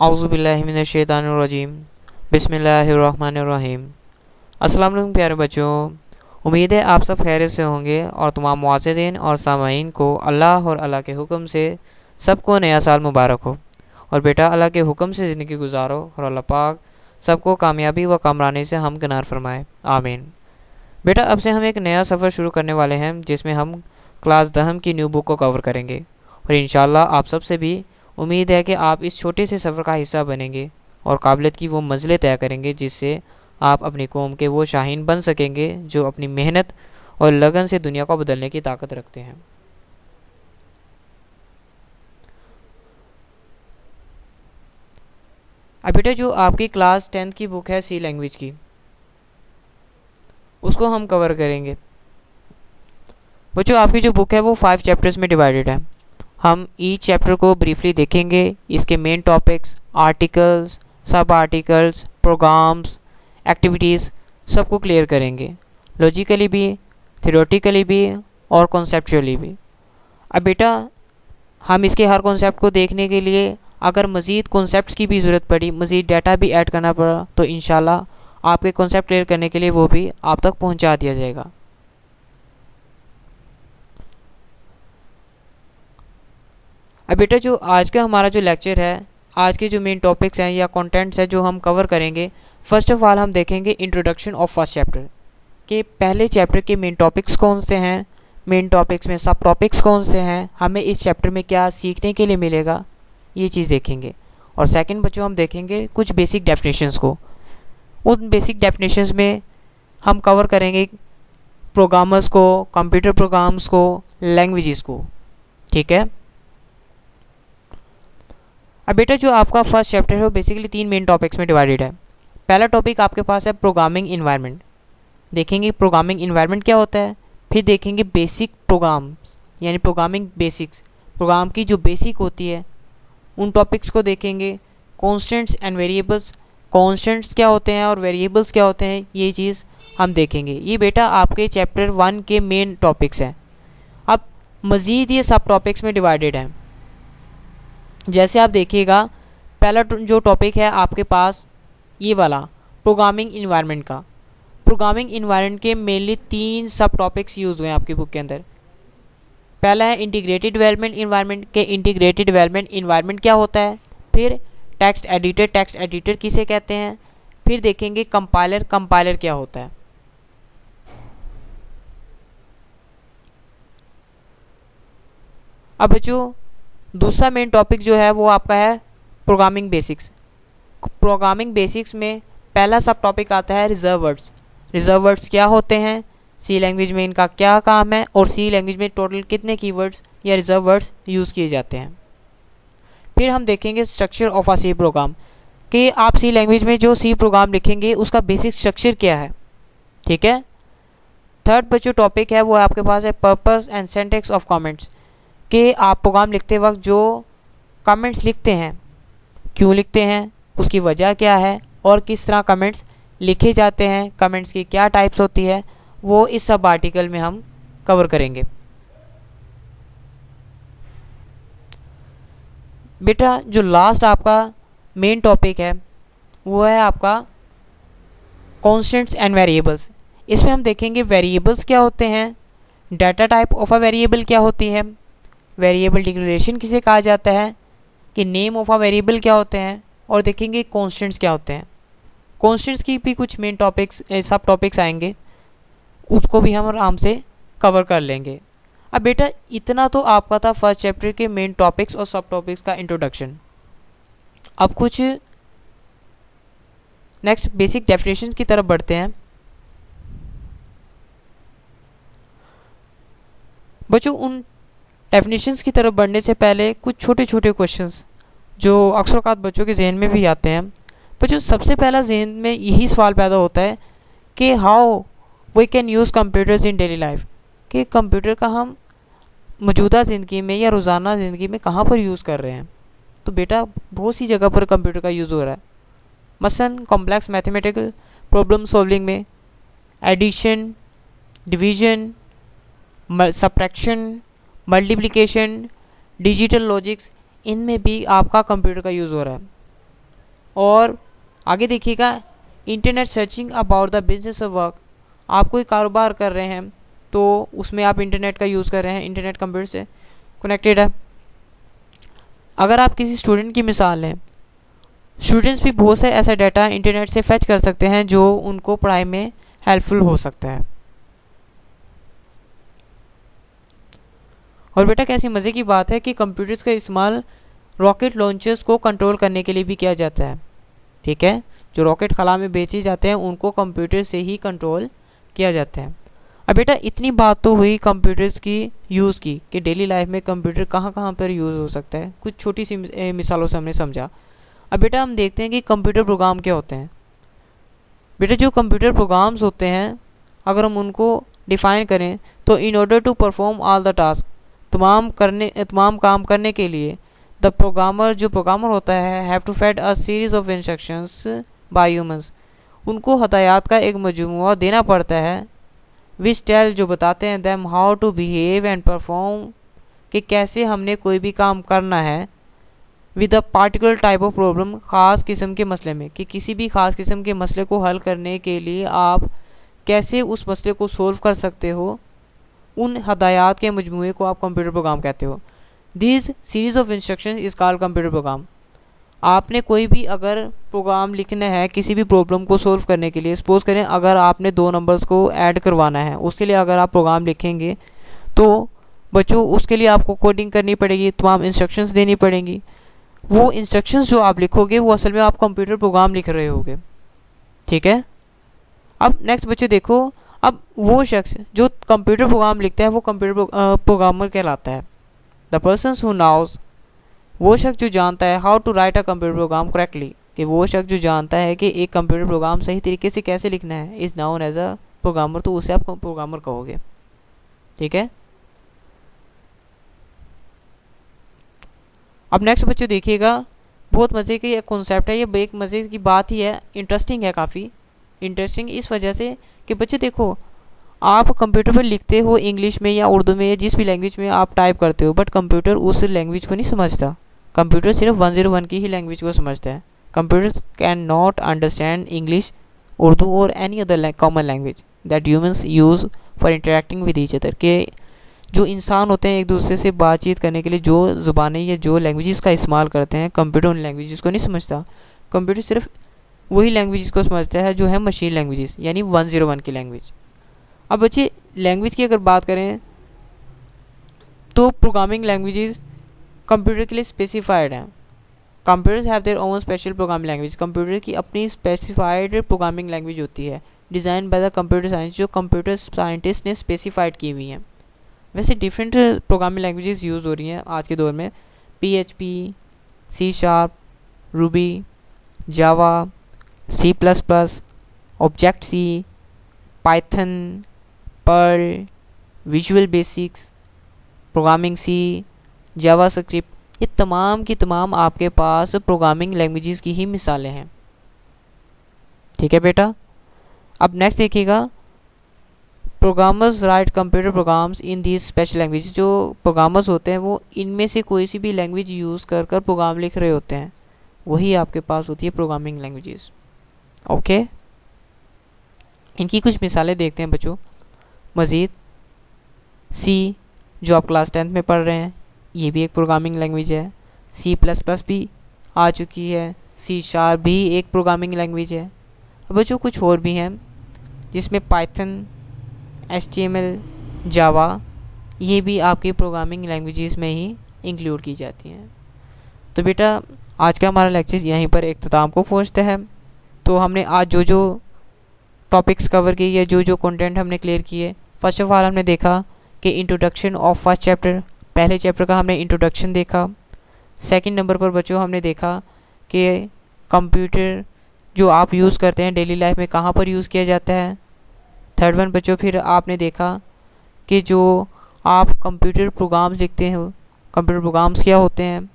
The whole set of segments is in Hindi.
औज़ुबिल्लाहि मिनश्शैतानिर्रजीम बिस्मिल्लाहिर्रहमानिर्रहीम। अस्सलाम वालेकुम प्यारे बच्चों, उम्मीद है आप सब खैरियत से होंगे और तमाम मुआज़्ज़िज़ीन और सामाईन को अल्लाह और अल्लाह के हुक्म से सबको नया साल मुबारक हो। और बेटा अल्लाह के हुक्म से ज़िंदगी गुजारो और अल्लाह पाक सबको कामयाबी व कामरानी से हम किनार फरमाए, आमीन। बेटा अब से हम एक नया सफ़र शुरू करने वाले हैं जिसमें हम क्लास दहम की न्यू बुक को कवर करेंगे और इंशाल्लाह आप सबसे भी उम्मीद है कि आप इस छोटे से सफ़र का हिस्सा बनेंगे और काबिलियत की वो मंजिलें तय करेंगे जिससे आप अपनी कौम के वो शाहीन बन सकेंगे जो अपनी मेहनत और लगन से दुनिया को बदलने की ताकत रखते हैं। अब बेटा जो आपकी क्लास 10th की बुक है सी लैंग्वेज की, उसको हम कवर करेंगे। बच्चों आपकी जो बुक है वो 5 चैप्टर्स में डिवाइडेड है। हम ईच चैप्टर को ब्रीफली देखेंगे, इसके मेन टॉपिक्स, आर्टिकल्स, सब आर्टिकल्स, प्रोग्राम्स, एक्टिविटीज़ सबको क्लियर करेंगे, लॉजिकली भी, थ्योरेटिकली भी और कॉन्सेप्चुअली भी। अब बेटा हम इसके हर कॉन्सेप्ट को देखने के लिए अगर मज़ीद कॉन्सेप्ट्स की भी ज़रूरत पड़ी, मज़ीद डाटा भी ऐड करना पड़ा, तो इंशाल्लाह आपके कॉन्सेप्ट क्लियर करने के लिए वो भी आप तक पहुंचा दिया जाएगा। अब बेटा जो आज का हमारा जो लेक्चर है, आज के जो मेन टॉपिक्स हैं या कंटेंट्स हैं जो हम कवर करेंगे, फ़र्स्ट ऑफ़ ऑल हम देखेंगे इंट्रोडक्शन ऑफ फर्स्ट चैप्टर के पहले चैप्टर के मेन टॉपिक्स कौन से हैं, मेन टॉपिक्स में सब टॉपिक्स कौन से हैं, हमें इस चैप्टर में क्या सीखने के लिए मिलेगा, ये चीज़ देखेंगे। और सेकंड बच्चों हम देखेंगे कुछ बेसिक डेफिनेशंस को। उन बेसिक डेफिनेशंस में हम कवर करेंगे प्रोग्रामर्स को, कंप्यूटर प्रोग्राम्स को, लैंग्वेजेस को, ठीक है। अब बेटा जो आपका फर्स्ट चैप्टर है वो बेसिकली 3 मेन टॉपिक्स में डिवाइडेड है। पहला टॉपिक आपके पास है प्रोग्रामिंग इन्वायरमेंट, देखेंगे प्रोग्रामिंग इन्वायरमेंट क्या होता है। फिर देखेंगे बेसिक प्रोग्राम्स यानी प्रोग्रामिंग बेसिक्स, प्रोग्राम की जो बेसिक होती है उन टॉपिक्स को देखेंगे। कॉन्स्टेंट्स एंड वेरिएबल्स, कॉन्स्टेंट्स क्या होते हैं और वेरिएबल्स क्या होते हैं, ये चीज़ हम देखेंगे। ये बेटा आपके चैप्टर 1 के मेन टॉपिक्स हैं। अब मज़ीद ये सब टॉपिक्स में डिवाइडेड हैं। जैसे आप देखिएगा पहला जो टॉपिक है आपके पास ये वाला प्रोग्रामिंग इन्वायरमेंट का। प्रोग्रामिंग इन्वायरमेंट के मेनली 3 सब टॉपिक्स यूज़ हुए हैं आपकी बुक के अंदर। पहला है इंटीग्रेटेड डेवलपमेंट इन्वायरमेंट के इंटीग्रेटेड डेवलपमेंट इन्वायरमेंट क्या होता है। फिर टेक्स्ट एडिटर किसे कहते हैं। फिर देखेंगे कंपाइलर क्या होता है। अब बच्चों दूसरा मेन टॉपिक जो है वो आपका है प्रोग्रामिंग बेसिक्स। प्रोग्रामिंग बेसिक्स में पहला सब टॉपिक आता है रिजर्व वर्ड्स। रिजर्व वर्ड्स क्या होते हैं, सी लैंग्वेज में इनका क्या काम है और सी लैंग्वेज में टोटल कितने कीवर्ड्स या रिजर्व वर्ड्स यूज़ किए जाते हैं। फिर हम देखेंगे structure of a C program कि आप सी लैंग्वेज में जो सी प्रोग्राम लिखेंगे उसका बेसिक स्ट्रक्चर क्या है, ठीक है। थर्ड पर जो टॉपिक है वो आपके पास है purpose and syntax of comments कि आप प्रोग्राम लिखते वक्त जो कमेंट्स लिखते हैं क्यों लिखते हैं, उसकी वजह क्या है और किस तरह कमेंट्स लिखे जाते हैं, कमेंट्स की क्या टाइप्स होती है, वो इस सब आर्टिकल में हम कवर करेंगे। बेटा जो लास्ट आपका मेन टॉपिक है वो है आपका कॉन्स्टेंट्स एंड वेरिएबल्स। इसमें हम देखेंगे वेरिएबल्स क्या होते हैं, data type of a variable क्या होती है, वेरिएबल डिक्लेरेशन किसे कहा जाता है, कि नेम ऑफ अ वेरिएबल क्या होते हैं, और देखेंगे कॉन्स्टेंट्स क्या होते हैं। कॉन्स्टेंट्स की भी कुछ मेन टॉपिक्स सब टॉपिक्स आएंगे, उसको भी हम आराम से कवर कर लेंगे। अब बेटा इतना तो आपका था फर्स्ट चैप्टर के मेन टॉपिक्स और सब टॉपिक्स का इंट्रोडक्शन। अब कुछ नेक्स्ट बेसिक डेफिनेशंस की तरफ बढ़ते हैं। बच्चों उन डेफिनेशंस की तरफ बढ़ने से पहले कुछ छोटे छोटे क्वेश्चंस जो अक्सर औक़ात बच्चों के जहन में भी आते हैं। बच्चों सबसे पहला जहन में यही सवाल पैदा होता है कि how we can use computers in daily life, कि कंप्यूटर का हम मौजूदा ज़िंदगी में या रोज़ाना ज़िंदगी में कहाँ पर यूज़ कर रहे हैं। तो बेटा बहुत सी जगह पर कंप्यूटर का यूज़ हो रहा है। मसलन कॉम्प्लेक्स मैथमेटिकल प्रॉब्लम सॉल्विंग में, addition, division, subtraction, multiplication, digital logics, इनमें भी आपका कंप्यूटर का यूज़ हो रहा है। और आगे देखिएगा internet searching about the business of work. आप कोई कारोबार कर रहे हैं तो उसमें आप इंटरनेट का यूज़ कर रहे हैं, इंटरनेट कंप्यूटर से कनेक्टेड है। अगर आप किसी स्टूडेंट की मिसाल लें, स्टूडेंट्स भी बहुत से ऐसा डाटा इंटरनेट से फैच कर सकते हैं जो उनको पढ़ाई में हेल्पफुल हो सकता है। और बेटा कैसी मज़े की बात है कि कंप्यूटर्स का इस्तेमाल रॉकेट लॉन्चर्स को कंट्रोल करने के लिए भी किया जाता है। ठीक है, जो रॉकेट खला में बेचे जाते हैं उनको कंप्यूटर से ही कंट्रोल किया जाता है। अब बेटा इतनी बात तो हुई कंप्यूटर्स की यूज़ की कि डेली लाइफ में कंप्यूटर कहाँ कहाँ पर यूज़ हो सकता है, कुछ छोटी सी मिसालों से हमने समझा। अब बेटा हम देखते हैं कि कंप्यूटर प्रोग्राम क्या होते हैं। बेटा जो कंप्यूटर प्रोग्राम्स होते हैं अगर हम उनको डिफ़ाइन करें तो in order to perform all the task, तमाम काम करने के लिए द प्रोग्रामर, जो प्रोग्रामर होता है, have to fed a series of instructions by humans, उनको हदायत का एक मजमूआ देना पड़ता है, विच टेल, जो बताते हैं them how to behave and perform, कि कैसे हमने कोई भी काम करना है, with a particular type of problem, ख़ास किस्म के मसले में, कि किसी भी ख़ास किस्म के मसले को हल करने के लिए आप कैसे उस मसले को सोल्व कर सकते हो, उन हदायत के मजमूए को आप कंप्यूटर प्रोग्राम कहते हो। This series of instruction is called computer program. आपने कोई भी अगर प्रोग्राम लिखना है किसी भी प्रॉब्लम को सोल्व करने के लिए, सपोज करें अगर आपने दो नंबर्स को ऐड करवाना है, उसके लिए अगर आप प्रोग्राम लिखेंगे तो बच्चों उसके लिए आपको कोडिंग करनी पड़ेगी, तमाम इंस्ट्रक्शंस देनी पड़ेंगी। वो इंस्ट्रक्शंस जो आप लिखोगे वो असल में आप कंप्यूटर प्रोग्राम लिख रहे होगे। ठीक है, अब नेक्स्ट बच्चे देखो, अब वो शख्स जो कंप्यूटर प्रोग्राम लिखता है वो कंप्यूटर प्रोग्रामर कहलाता है। द पर्सन हु नोज, वो शख्स जो जानता है, how to write a computer program correctly, कि वो शख्स जो जानता है कि एक कंप्यूटर प्रोग्राम सही तरीके से कैसे लिखना है, is known as a programmer, तो उसे आप प्रोग्रामर कहोगे। ठीक है, अब नेक्स्ट बच्चों देखिएगा, बहुत मज़े की एक कॉन्सेप्ट है, ये एक मज़े की बात ही है, इंटरेस्टिंग है, काफ़ी इंटरेस्टिंग इस वजह से कि बच्चे देखो आप कंप्यूटर पर लिखते हो इंग्लिश में या उर्दू में या जिस भी लैंग्वेज में आप टाइप करते हो, बट कंप्यूटर उस लैंग्वेज को नहीं समझता। कंप्यूटर सिर्फ 101 की ही लैंग्वेज को समझता है। Computers can not understand English, Urdu और any other common language that humans use for interacting with each other, के जो इंसान होते हैं एक दूसरे से बातचीत करने के लिए जो ज़ुबानें या जो लैंग्वेजेस का इस्तेमाल करते हैं, कंप्यूटर उन लैंग्वेजेस को नहीं समझता। कंप्यूटर सिर्फ वही लैंग्वेजेस को समझता है जो है मशीन लैंग्वेजेस, यानी 101 की लैंग्वेज। अब बच्चे लैंग्वेज की अगर बात करें तो प्रोग्रामिंग लैंग्वेजेस कंप्यूटर के लिए स्पेसिफाइड हैं। Computers have their own special programming language, computer की अपनी स्पेसिफाइड प्रोग्रामिंग लैंग्वेज होती है, design by the computer science, जो कंप्यूटर साइंटिस्ट ने स्पेसिफाइड की हुई हैं। वैसे डिफरेंट प्रोग्रामिंग लैंग्वेजेस यूज़ हो रही हैं आज के दौर में, PHP, C#, Ruby, Java, C++, object C, Python, Perl, visual basics, programming C, JavaScript, ये तमाम की तमाम आपके पास प्रोग्रामिंग लैंग्वेजेस की ही मिसालें हैं। ठीक है बेटा, अब नेक्स्ट देखिएगा, programmers right computer programs in these special language, जो प्रोग्रामर्स होते हैं वो इनमें से कोई सी भी लैंग्वेज यूज़ कर कर प्रोग्राम लिख रहे होते हैं, वही आपके पास होती है प्रोग्रामिंग लैंग्वेजेस। ओके, इनकी कुछ मिसालें देखते हैं बच्चों मज़ीद। सी, जो आप क्लास 10th में पढ़ रहे हैं, ये भी एक प्रोग्रामिंग लैंग्वेज है। C++ भी आ चुकी है, C# भी एक प्रोग्रामिंग लैंग्वेज है। अब बच्चों कुछ और भी हैं जिसमें पाइथन, HTML, जावा, ये भी आपकी प्रोग्रामिंग लैंग्वेजेस में ही इंक्लूड की जाती हैं। तो बेटा आज का हमारा लेक्चर यहीं पर इख्तिताम को पहुंचता है। तो हमने आज जो जो टॉपिक्स कवर किए या जो जो कंटेंट हमने क्लियर किए, फर्स्ट ऑफ ऑल हमने देखा कि इंट्रोडक्शन ऑफ फर्स्ट चैप्टर, पहले चैप्टर का हमने इंट्रोडक्शन देखा। सेकंड नंबर पर बच्चों हमने देखा कि कंप्यूटर जो आप यूज़ करते हैं डेली लाइफ में कहाँ पर यूज़ किया जाता है। थर्ड वन बच्चों फिर आपने देखा कि जो आप कंप्यूटर प्रोग्राम्स लिखते हो, कंप्यूटर प्रोग्राम्स क्या होते हैं।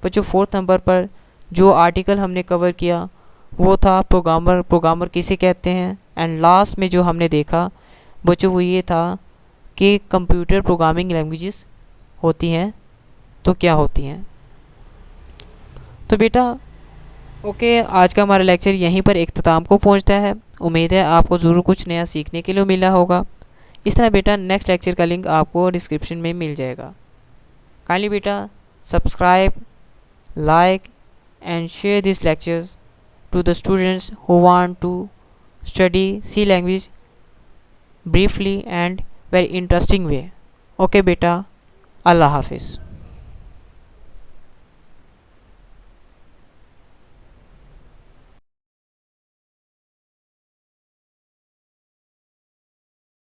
बच्चों फोर्थ नंबर पर जो आर्टिकल हमने कवर किया वो था प्रोग्रामर किसे कहते हैं। एंड लास्ट में जो हमने देखा बच्चों वो ये था कि कंप्यूटर प्रोग्रामिंग लैंग्वेजेस होती हैं तो क्या होती हैं। तो बेटा ओके, आज का हमारा लेक्चर यहीं पर इख्तिताम को पहुंचता है। उम्मीद है आपको ज़रूर कुछ नया सीखने के लिए मिला होगा। इस तरह बेटा नेक्स्ट लेक्चर का लिंक आपको डिस्क्रिप्शन में मिल जाएगा। काइंडली बेटा subscribe, like and share these lectures to the students who want to study C language briefly and very interesting way. Okay beta, Allah Hafiz.